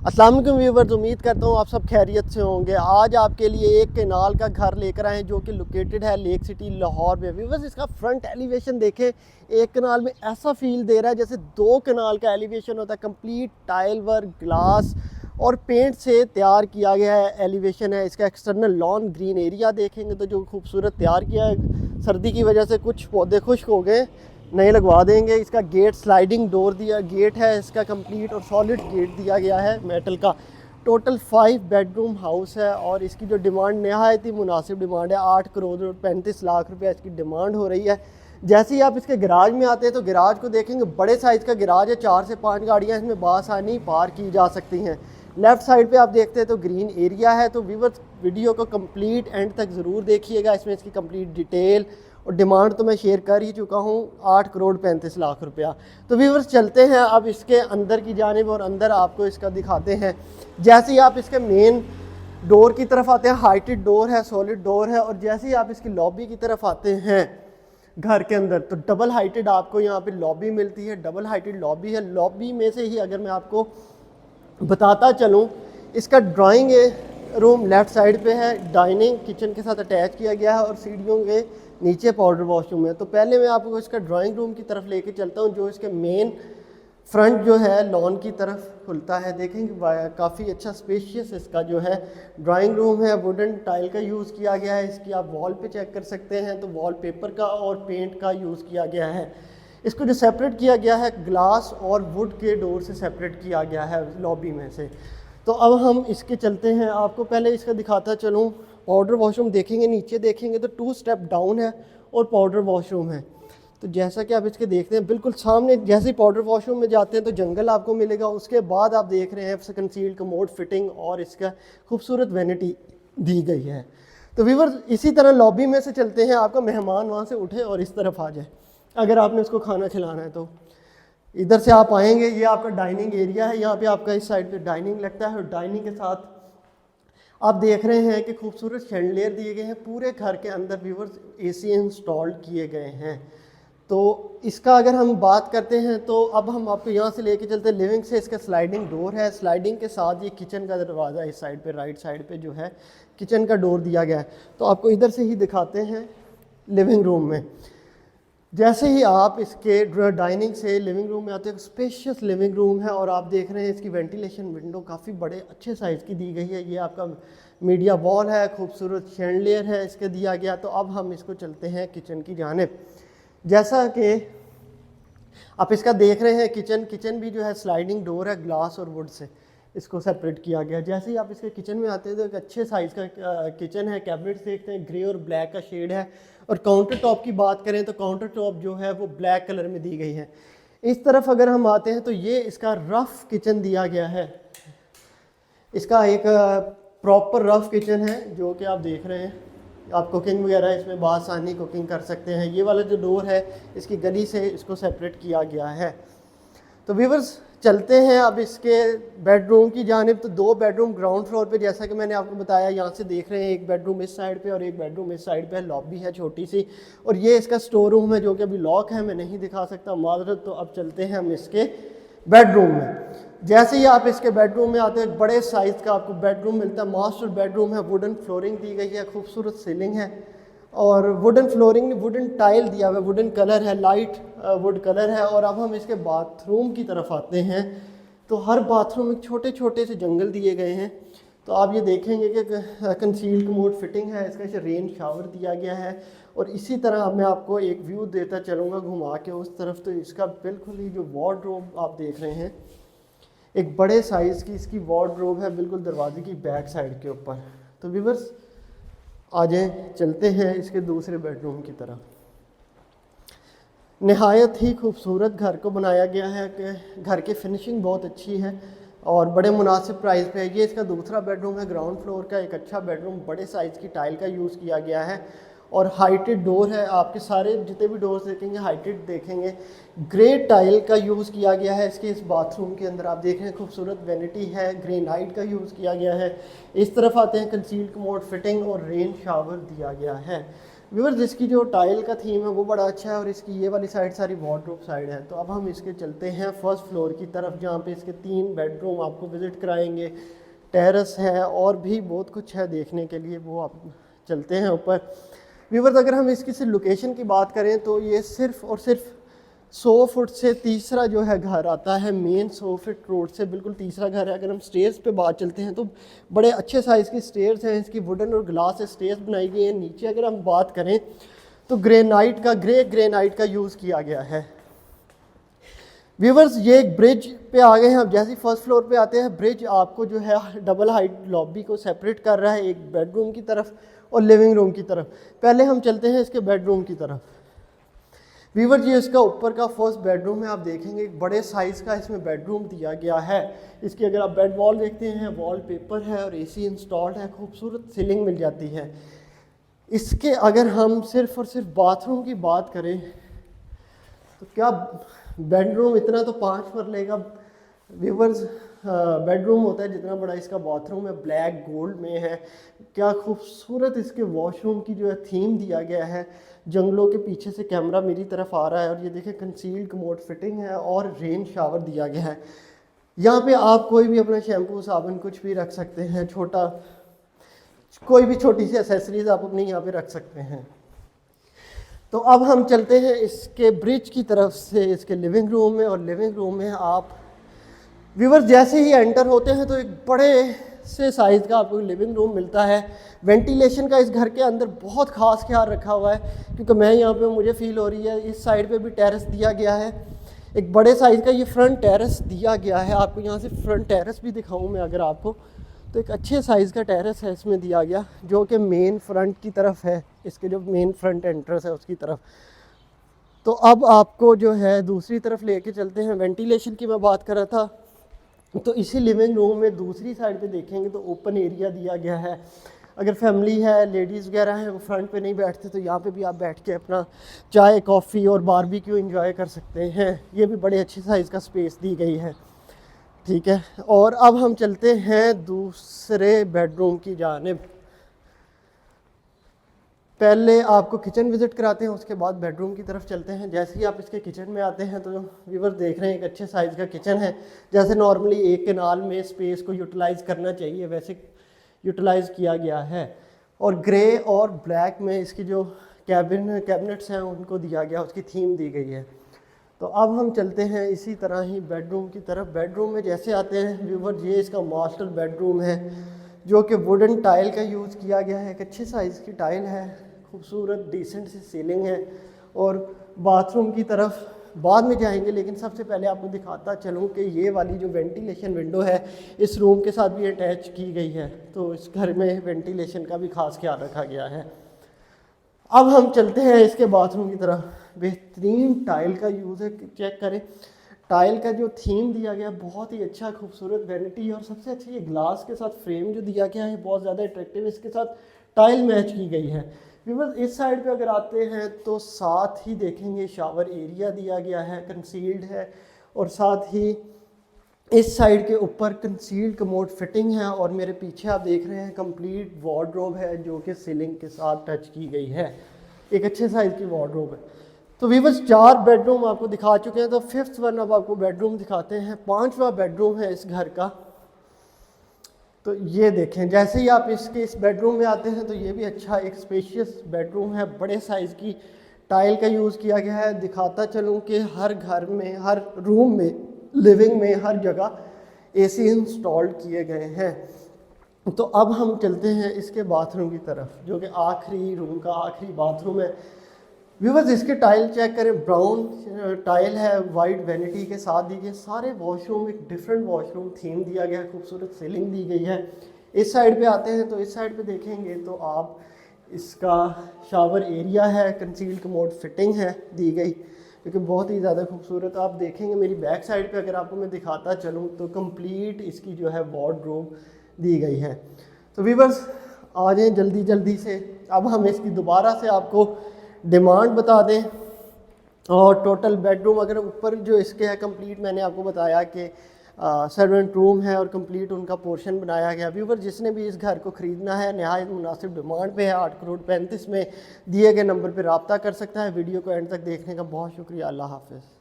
अस्सलाम वालेकुम व्यूअर्स, उम्मीद करता हूँ आप सब खैरियत से होंगे। आज आपके लिए एक केनाल का घर लेकर आए हैं जो कि लोकेटेड है लेक सिटी लाहौर में। व्यूअर्स, इसका फ्रंट एलिवेशन देखें, एक कनाल में ऐसा फील दे रहा है जैसे दो कनाल का एलिवेशन होता है। कंप्लीट टाइल वर्क, ग्लास और पेंट से तैयार किया गया है एलिवेशन है। इसका एक्सटर्नल लॉन ग्रीन एरिया देखेंगे तो जो खूबसूरत तैयार किया है। सर्दी की वजह से कुछ पौधे खुश्क हो गए, नए लगवा देंगे। इसका गेट स्लाइडिंग डोर दिया गेट है इसका कंप्लीट और सॉलिड गेट दिया गया है मेटल का। टोटल 5 बेडरूम हाउस है और इसकी जो डिमांड नहायत ही मुनासिब डिमांड है। 8 करोड़ और 35 लाख रुपए इसकी डिमांड हो रही है। जैसे ही आप इसके गराज में आते हैं तो गराज को देखेंगे, बड़े साइज़ का गराज है। 4 से 5 गाड़ियाँ इसमें बासानी पार की जा सकती हैं। लेफ़्ट साइड पे आप देखते हैं तो ग्रीन एरिया है। तो व्यूअर्स, वीडियो को कंप्लीट एंड तक ज़रूर देखिएगा। इसमें इसकी कंप्लीट डिटेल और डिमांड तो मैं शेयर कर ही चुका हूँ, 8 करोड़ 35 लाख रुपया। तो व्यूअर्स, चलते हैं अब इसके अंदर की जानिब और अंदर आपको इसका दिखाते हैं। जैसे ही आप इसके मेन डोर की तरफ आते हैं, हाइटेड डोर है, सॉलिड डोर है। और जैसे ही आप इसकी लॉबी की तरफ आते हैं घर के अंदर, तो डबल हाइटेड आपको यहाँ पे लॉबी मिलती है। डबल हाइटेड लॉबी है। लॉबी में से ही अगर मैं आपको बताता चलूँ, इसका ड्राइंग रूम लेफ़्ट साइड पे है, डाइनिंग किचन के साथ अटैच किया गया है और सीढ़ियों के नीचे पाउडर वॉशरूम है। तो पहले मैं आपको इसका ड्राइंग रूम की तरफ लेके चलता हूँ, जो इसके मेन फ्रंट जो है लॉन की तरफ खुलता है। देखेंगे काफ़ी अच्छा स्पेशियस इसका जो है ड्राइंग रूम है। वुडन टाइल का यूज़ किया गया है। इसकी आप वॉल पे चेक कर सकते हैं तो वॉल पेपर का और पेंट का यूज़ किया गया है। इसको जो सेपरेट किया गया है, ग्लास और वुड के डोर से सेपरेट किया गया है लॉबी में से। तो अब हम इसके चलते हैं, आपको पहले इसका दिखाता चलूँ। पाउडर वॉशरूम देखेंगे, नीचे देखेंगे तो 2 स्टेप डाउन है और पाउडर वॉशरूम है। तो जैसा कि आप इसके देखते हैं, बिल्कुल सामने जैसे ही पाउडर वॉशरूम में जाते हैं तो जंगल आपको मिलेगा। उसके बाद आप देख रहे हैं कंसील्ड कमोड फिटिंग और इसका खूबसूरत वैनिटी दी गई है। तो व्यूअर्स, इसी तरह लॉबी में से चलते हैं। आपका मेहमान वहाँ से उठे और इस तरफ आ जाए अगर आपने उसको खाना खिलाना है। तो इधर से आप आएंगे, ये आपका डाइनिंग एरिया है। यहाँ पे आपका इस साइड पे डाइनिंग लगता है और डाइनिंग के साथ आप देख रहे हैं कि खूबसूरत शैंडलियर दिए गए हैं। पूरे घर के अंदर व्यूअर्स एसी इंस्टॉल किए गए हैं। तो इसका अगर हम बात करते हैं तो अब हम आपको यहाँ से लेके चलते हैं लिविंग से। इसका स्लाइडिंग डोर है। स्लाइडिंग के साथ ये किचन का दरवाज़ा इस साइड पे, राइट साइड पे जो है किचन का डोर दिया गया है। तो आपको इधर से ही दिखाते हैं लिविंग रूम में। जैसे ही आप इसके डाइनिंग से लिविंग रूम में आते हैं, स्पेशियस लिविंग रूम है और आप देख रहे हैं इसकी वेंटिलेशन विंडो काफ़ी बड़े अच्छे साइज़ की दी गई है। ये आपका मीडिया वॉल है, खूबसूरत शैंडलियर है इसके दिया गया। तो अब हम इसको चलते हैं किचन की जानिब। जैसा कि आप इसका देख रहे हैं, किचन भी जो है स्लाइडिंग डोर है, ग्लास और वुड से इसको सेपरेट किया गया। जैसे ही आप इसके किचन में आते हैं तो एक अच्छे साइज़ का किचन है। कैबिनेट देखते हैं, ग्रे और ब्लैक का शेड है। और काउंटर टॉप की बात करें तो काउंटर टॉप जो है वो ब्लैक कलर में दी गई है। इस तरफ अगर हम आते हैं तो ये इसका रफ़ किचन दिया गया है। इसका एक प्रॉपर रफ़ किचन है जो कि आप देख रहे हैं। आप कुकिंग वगैरह इसमें बासानी कुकिंग कर सकते हैं। ये वाला जो डोर है इसकी गली से इसको सेपरेट किया गया है। तो व्यूअर्स, चलते हैं अब इसके बेडरूम की जानिब। तो 2 बेडरूम ग्राउंड फ्लोर पे, जैसा कि मैंने आपको बताया। यहाँ से देख रहे हैं एक बेडरूम इस साइड पे और एक बेडरूम इस साइड पे। लॉबी है छोटी सी और ये इसका स्टोर रूम है जो कि अभी लॉक है, मैं नहीं दिखा सकता, माजरत। तो अब चलते हैं हम इसके बेडरूम में। जैसे ही आप इसके बेडरूम में आते हैं, बड़े साइज़ का आपको बेडरूम मिलता है। मास्टर बेडरूम है, वुडन फ्लोरिंग दी गई है, खूबसूरत सीलिंग है और वुडन फ्लोरिंग, वुडन टाइल दिया हुआ है, वुडन कलर है, लाइट वुड कलर है। और अब हम इसके बाथरूम की तरफ आते हैं तो हर बाथरूम में छोटे छोटे से जंगल दिए गए हैं। तो आप ये देखेंगे कि कंसील्ड कमोड फिटिंग है, इसका रेन शावर दिया गया है। और इसी तरह मैं आपको एक व्यू देता चलूँगा घुमा के उस तरफ। तो इसका बिल्कुल ही जो वार्डरोब आप देख रहे हैं, एक बड़े साइज़ की इसकी वार्डरोब है बिल्कुल दरवाजे की बैक साइड के ऊपर। तो व्यूअर्स, आ जाएं, चलते हैं इसके दूसरे बेडरूम की तरफ। नहायत ही खूबसूरत घर को बनाया गया है कि घर की फिनिशिंग बहुत अच्छी है और बड़े मुनासिब प्राइस पे है। ये इसका दूसरा बेडरूम है, ग्राउंड फ्लोर का एक अच्छा बेडरूम। बड़े साइज़ की टाइल का यूज़ किया गया है और हाइटेड डोर है। आपके सारे जितने भी डोर्स देखेंगे हाइटेड देखेंगे। ग्रे टाइल का यूज़ किया गया है इसके इस बाथरूम के अंदर। आप देख रहे हैं खूबसूरत वैनिटी है, ग्रेनाइट का यूज़ किया गया है। इस तरफ आते हैं, कंसील्ड कमोड फिटिंग और रेन शावर दिया गया है। व्यूअर्स इसकी जो टाइल का थीम है वो बड़ा अच्छा है और इसकी ये वाली साइड सारी वार्डरोब साइड है। तो अब हम इसके चलते हैं फर्स्ट फ्लोर की तरफ, जहाँ पे इसके 3 बेडरूम आपको विज़िट कराएंगे, टेरेस है और भी बहुत कुछ है देखने के लिए, वो आप चलते हैं ऊपर। व्यूअर्स अगर हम इसकी सिर्फ लोकेशन की बात करें तो ये सिर्फ और सिर्फ 100 फुट से तीसरा जो है घर आता है, मेन 100 फुट रोड से बिल्कुल तीसरा घर है। अगर हम स्टेयर्स पे बात चलते हैं तो बड़े अच्छे साइज़ की स्टेयर्स हैं, इसकी वुडन और ग्लास से स्टेयर्स बनाई गई हैं। नीचे अगर हम बात करें तो ग्रे ग्रेनाइट का यूज़ किया गया है। व्यूवर्स ये एक ब्रिज पे आ गए हैं, अब जैसे ही फर्स्ट फ्लोर पे आते हैं, ब्रिज आपको जो है डबल हाइट लॉबी को सेपरेट कर रहा है, एक बेडरूम की तरफ और लिविंग रूम की तरफ। पहले हम चलते हैं इसके बेडरूम की तरफ। व्यूवर जी इसका ऊपर का फर्स्ट बेडरूम है, आप देखेंगे एक बड़े साइज़ का इसमें बेडरूम दिया गया है। इसकी अगर आप बेड वॉल देखते हैं, वॉल पेपर है और एसी इंस्टॉल्ड है, खूबसूरत सीलिंग मिल जाती है। इसके अगर हम सिर्फ और सिर्फ बाथरूम की बात करें तो क्या बेडरूम इतना तो 5 मरले का व्यूवर्स बेडरूम होता है जितना बड़ा इसका बाथरूम है, ब्लैक गोल्ड में है। क्या खूबसूरत इसके वॉशरूम की जो है थीम दिया गया है। जंगलों के पीछे से कैमरा मेरी तरफ आ रहा है और ये देखें कंसील्ड कमोड फिटिंग है और रेन शावर दिया गया है। यहाँ पे आप कोई भी अपना शैम्पू साबुन कुछ भी रख सकते हैं, छोटा कोई भी छोटी सी एसेसरीज आप अपनी यहाँ पे रख सकते हैं। तो अब हम चलते हैं इसके ब्रिज की तरफ से इसके लिविंग रूम में, और लिविंग रूम में आप व्यूवर्स जैसे ही एंटर होते हैं तो एक बड़े से साइज़ का आपको लिविंग रूम मिलता है। वेंटिलेशन का इस घर के अंदर बहुत ख़ास ख्याल रखा हुआ है, क्योंकि मैं यहाँ पे मुझे फील हो रही है इस साइड पे भी टेरेस दिया गया है, एक बड़े साइज़ का ये फ्रंट टेरेस दिया गया है। आपको यहाँ से फ्रंट टेरेस भी दिखाऊँ मैं अगर आपको, तो एक अच्छे साइज़ का टेरेस है इसमें दिया गया, जो कि मेन फ्रंट की तरफ है, इसके जो मेन फ्रंट एंट्रेंस है उसकी तरफ। तो अब आपको जो है दूसरी तरफ लेके चलते हैं। वेंटिलेशन की मैं बात कर रहा था, तो इसी लिविंग रूम में दूसरी साइड पे देखेंगे तो ओपन एरिया दिया गया है। अगर फैमिली है, लेडीज़ वगैरह हैं, वो फ्रंट पे नहीं बैठते तो यहाँ पे भी आप बैठ के अपना चाय कॉफ़ी और बारबेक्यू एंजॉय कर सकते हैं। ये भी बड़े अच्छे साइज़ का स्पेस दी गई है, ठीक है। और अब हम चलते हैं दूसरे बेडरूम की जानिब। पहले आपको किचन विज़िट कराते हैं, उसके बाद बेडरूम की तरफ चलते हैं। जैसे ही आप इसके किचन में आते हैं तो व्यूअर्स देख रहे हैं एक अच्छे साइज़ का किचन है। जैसे नॉर्मली एक केनाल में स्पेस को यूटिलाइज़ करना चाहिए वैसे यूटिलाइज़ किया गया है। और ग्रे और ब्लैक में इसकी जो कैबिनेट्स हैं उनको दिया गया, उसकी थीम दी गई है। तो अब हम चलते हैं इसी तरह ही बेडरूम की तरफ। बेडरूम में जैसे आते हैं व्यूअर्स, ये इसका मास्टर बेडरूम है जो कि वुडन टाइल का यूज़ किया गया है। एक अच्छे साइज़ की टाइल है, खूबसूरत डिसेंट सी सीलिंग है। और बाथरूम की तरफ बाद में जाएंगे, लेकिन सबसे पहले आपको दिखाता चलूँ कि ये वाली जो वेंटिलेशन विंडो है इस रूम के साथ भी अटैच की गई है, तो इस घर में वेंटिलेशन का भी खास ख्याल रखा गया है। अब हम चलते हैं इसके बाथरूम की तरफ। बेहतरीन टाइल का यूज़ है, चेक करें टाइल का जो थीम दिया गया बहुत ही अच्छा, खूबसूरत वैनिटी। और सबसे अच्छा ये ग्लास के साथ फ्रेम जो दिया गया है बहुत ज़्यादा अट्रैक्टिव, इसके साथ टाइल मैच की गई है। व्यूअर्स इस साइड पे अगर आते हैं तो साथ ही देखेंगे शावर एरिया दिया गया है, कंसील्ड है। और साथ ही इस साइड के ऊपर कंसील्ड कमोड फिटिंग है। और मेरे पीछे आप देख रहे हैं कंप्लीट वार्डरोब है जो कि सीलिंग के साथ टच की गई है, एक अच्छे साइज़ की वार्डरोब है। तो व्यूअर्स 4 बेडरूम आपको दिखा चुके हैं, तो 5th वन अब आपको बेडरूम दिखाते हैं। 5वां बेडरूम है इस घर का। तो ये देखें जैसे ही आप इसके इस बेडरूम में आते हैं तो ये भी अच्छा एक स्पेशियस बेडरूम है, बड़े साइज़ की टाइल का यूज़ किया गया है। दिखाता चलूँ कि हर घर में, हर रूम में, लिविंग में, हर जगह एसी इंस्टॉल्ड किए गए हैं। तो अब हम चलते हैं इसके बाथरूम की तरफ, जो कि आखिरी रूम का आखिरी बाथरूम है। व्यूअर्स इसके टाइल चेक करें, ब्राउन टाइल है, वाइट वैनिटी के साथ दी गई। सारे वॉशरूम एक डिफरेंट वॉशरूम थीम दिया गया है, खूबसूरत सीलिंग दी गई है। इस साइड पे आते हैं तो इस साइड पे देखेंगे तो आप इसका शावर एरिया है, कंसील्ड कमोड फिटिंग है दी गई, क्योंकि बहुत ही ज़्यादा खूबसूरत। आप देखेंगे मेरी बैक साइड पे अगर आपको मैं दिखाता चलूँ तो कंप्लीट इसकी जो है वार्डरोब दी गई है। तो व्यूअर्स आ जाएँ जल्दी जल्दी से, अब हम इसकी दोबारा से आपको डिमांड बता दें। और टोटल बेडरूम अगर ऊपर जो इसके है कंप्लीट, मैंने आपको बताया कि सर्वेंट रूम है और कंप्लीट उनका पोर्शन बनाया गया। व्यूवर जिसने भी इस घर को ख़रीदना है नहायत मुनासिब डिमांड पे है, 8 करोड़ 35 में दिए गए नंबर पर रब्ता कर सकता है। वीडियो को एंड तक देखने का बहुत शुक्रिया। अल्लाह हाफ़िज़।